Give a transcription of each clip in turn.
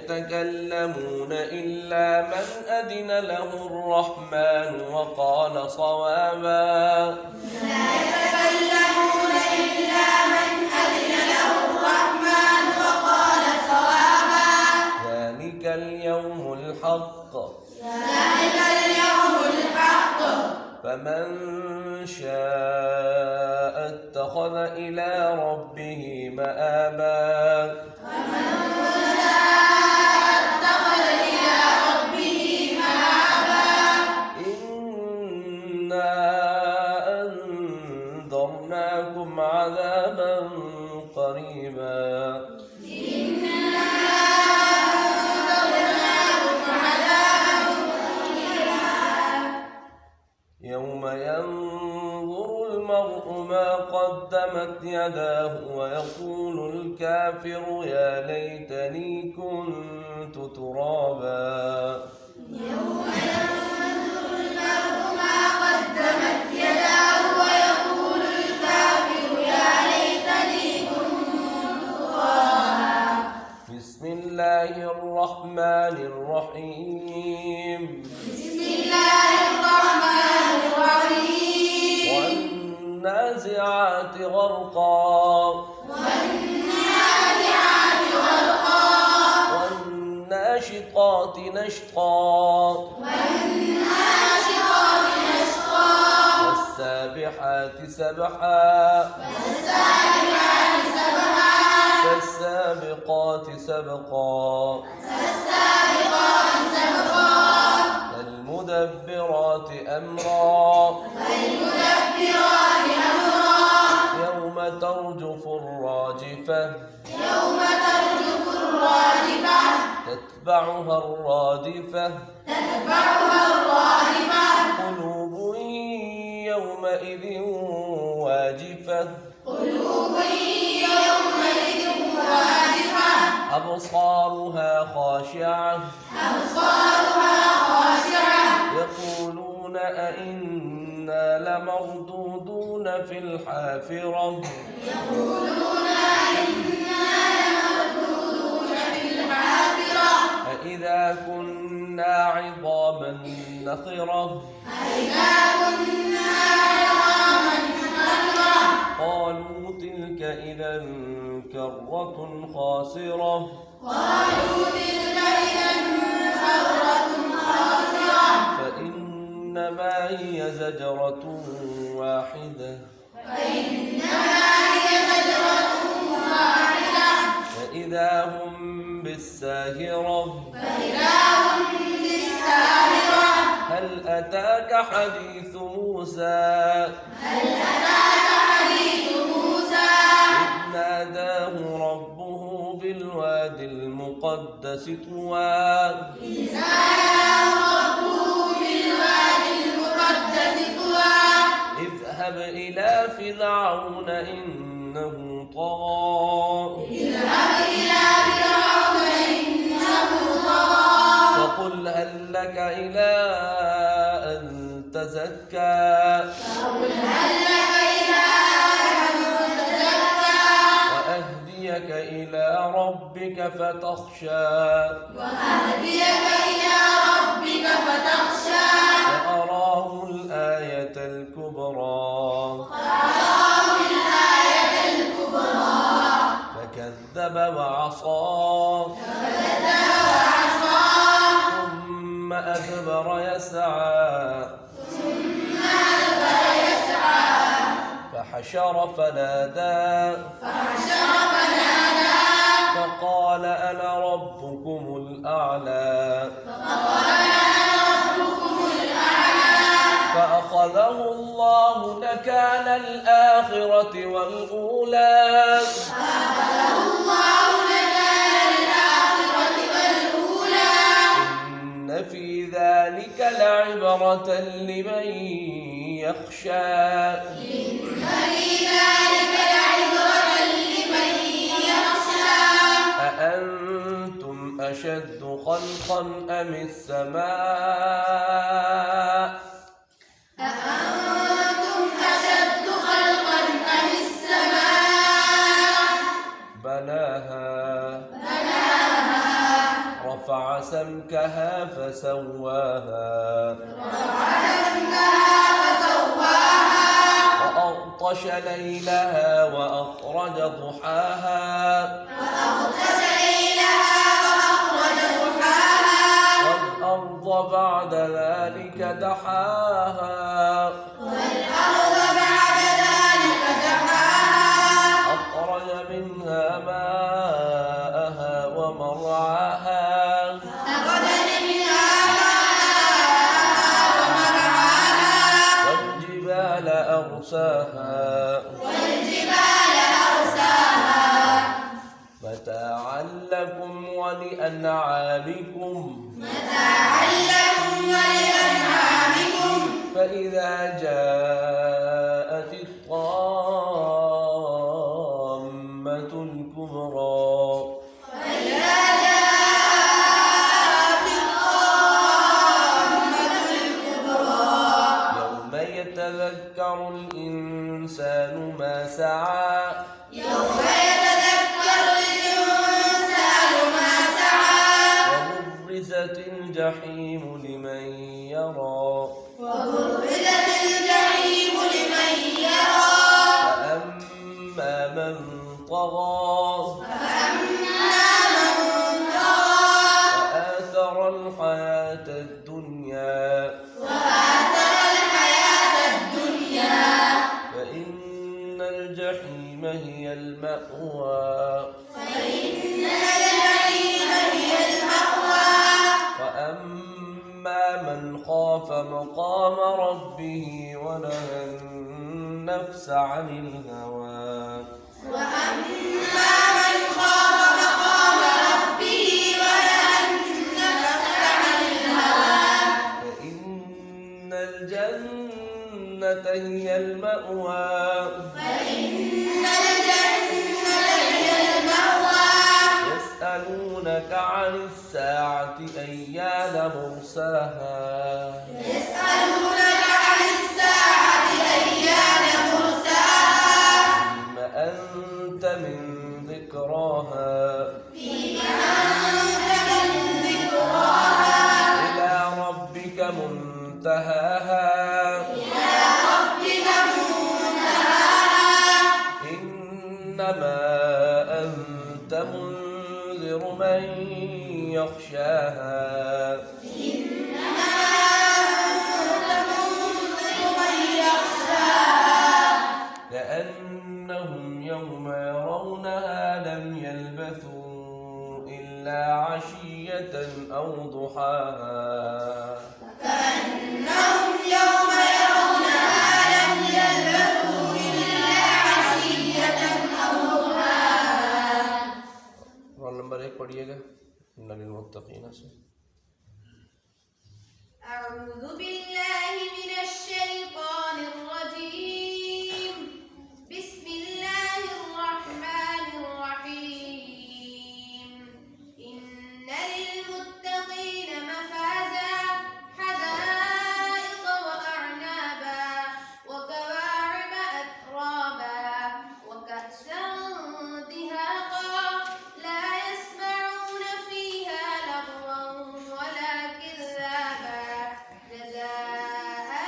يتكلمون إلا من أذن له الرحمن وقال صوابا لا يتكلمون إلا من أذن له الرحمن وقال صوابا ذلك اليوم الحق ذلك اليوم الحق فمن شاء اتخذ إلى ربه مآبا إنا أنذرناكم عذابا قريبا يوم ينظر المرء ما قدمت يداه ويقول الكافر يا ليتني كنت ترابا يوم ينظر المرء ما قدمت يداه ويقول الكافر يا ليتني كنت ترابا بسم الله الرحمن الرحيم بسم الله الرحمن الرحيم والنازعات غرقا والنازعات غرقا والناشطات نشطا والناشطات نشطا والسابحات سبحا والسابحات سبحا فالسابقات سبقا فالسابقات سبقا فالمدبرات أمرا فالمدبرات أمرا يوم ترجف الراجفة يوم ترجف الراجفة تتبعها الرادفة تتبعها الرادفة قلوب يومئذ واجفة قلوب يومئذ واجفة أبصارها خاشعة أبصارها خاشعة يقولون أئنا لمردودون في الحافرة يقولون إنا لمردودون في الحافرة أإذا كنا عظاما نخرة أإذا كنا عظاما نخرة قالوا تلك إذا كرة خاسرة قالوا تلك إذا كرة خاسرة فإنما هي زجرة واحدة فإنما هي زجرة واحدة فإذا هم بالساهرة فإذا هم بالساهرة هل أتاك حديث موسى هل أتاك حديث موسى إذ ناداه ربه بالوادي المقدس طوى إذ ناداه ربه بالوادي المقدس طوى اذهب إلى فرعون إنه طغى اذهب إلى فرعون إنه طغى فقل هل لك إلى أن تزكى فقل هل لك إلى أن تزكى وأهديك إلى ربك فتخشى وأهديك إلى ربك فتخشى فأراه الآية الكبرى فأراه الآية الكبرى فكذب وعصى فكذب وعصى ثم أدبر يسعى ثم أدبر يسعى فحشر فنادى فحشر فنادى فقال أنا ربكم الأعلى فقال أنا ربكم الأعلى فأخذه الله نكال الآخرة والأولى فأخذه الله نكال الآخرة والأولى إن في ذلك لعبرة لمن يخشى إن في ذلك لعبرة لمن يخشى أأنتم أشد خلقا أم السماء أأنتم أشد خلقا أم السماء بناها بناها ورفع سمكها فسواها وأغطش ليلها وأخرج ضحاها والأرض بعد ذلك دحاها أخرج منها ماءها ومرعاها والجبال أرساها متاعا لكم ولأنعامكم فإذا جاءت الطامة الكبرى يوم يتذكر الإنسان ما سعى وبرزت الجحيم لمن يرى فأما من طغى وآثر الحياة الدنيا فإن الجحيم هي المأوى وأما من خاف مقام ربه ونهى النفس عن الهوى فإن الجنة هي المأوى يسألونك عن الساعة أيان مرساها فيما أنت من ذكراها إلى ربك منتهاها إنما أنت منذر من يخشاها كأنهم يوم يرونها لم يلبثوا إلا عشية أو ضحاها roll number 1 पढ़िएगा इन्ना लिलमुत्तकीन से أعوذ بالله من الشيطان الرجيم بسم الله الرحمن الرحيم إن للمتقين مفازا حدائق وأعنابا وكواعب أترابا وكأسا دهاقا لا يسمعون فيها لغوا ولا كذابا جزاء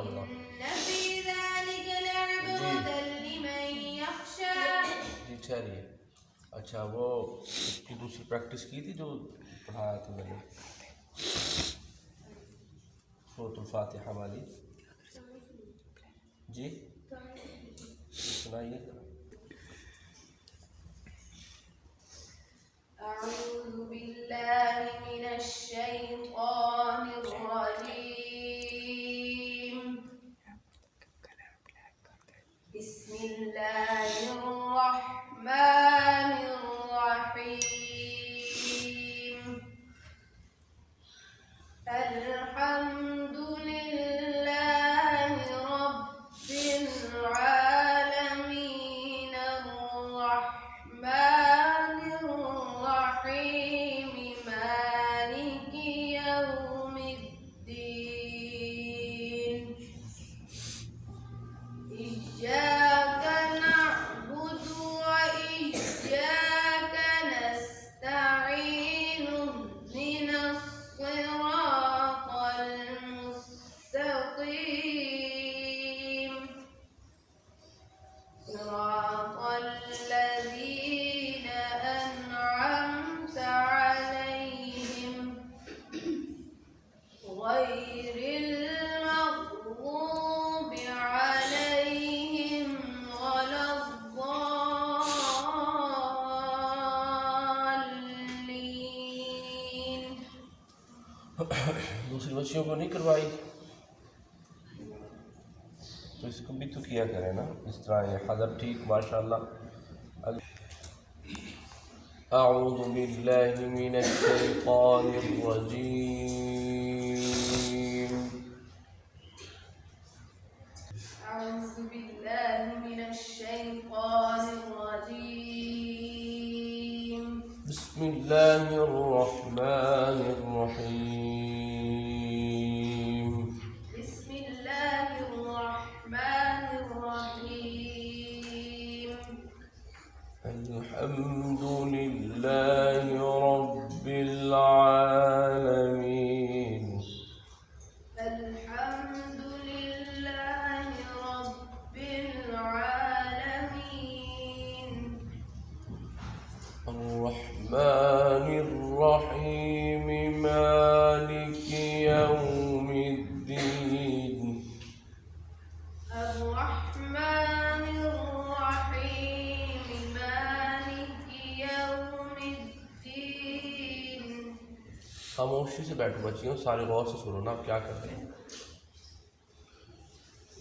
अल्लाह। إن في ذلك لعبرة لمن يخشى। जी ठहरिए। अच्छा वो उसकी दूसरी प्रैक्टिस की थी जो पढ़ाया था मैंने, सूरतुल फातिहा वाली। जी सुनाइए। أعوذ بالله من الشيطان الرجيم. بسم الله الرحمن الرحيم. الحمد لله رب العالمين الرحمن الرحيم مالك يوم الدين. إياك نعبد وإياك نستعين اهدنا الصراط المستقيم صراط الذين أنعمت عليهم غير المغضوب عليهم ولا الضالين. दूसरी बच्चियों को नहीं करवाई तो इसको भी तो किया करें ना इस तरह। ये हज़र ठीक माशाल्लाह। أعوذ بالله من الشيطان الرجيم. أعوذ بالله من الشيطان الرجيم. بسم الله الرحمن الرحيم. بسم الله الرحمن الرحيم. الحمد لله رب العالمين. الحمد لله رب العالمين. الرحمن الرحيم مالك يوم الدين. الرحمن الرحيم مالك يوم الدين. खामोशी से बैठो बच्चियों, सारे गौर से सुनो ना आप क्या कर रहे हैं।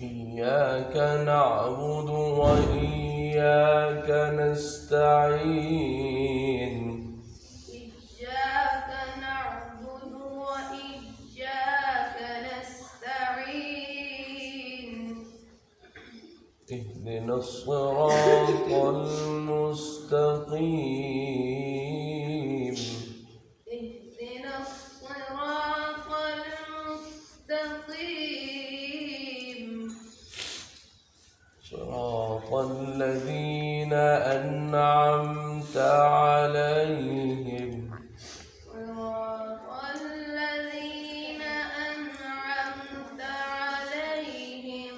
إياك نعبد وإياك نستعين. إياك نعبد وإياك نستعين. اهدنا الصراط المستقيم. اهدنا الصراط المستقيم صراط الذين أنعمت عليهم صراط الذين أنعمت عليهم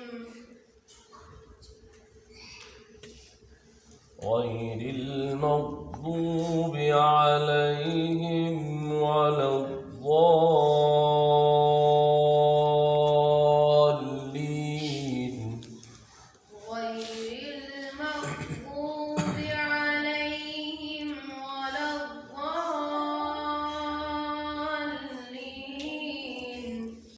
غير المغضوب عليهم ولا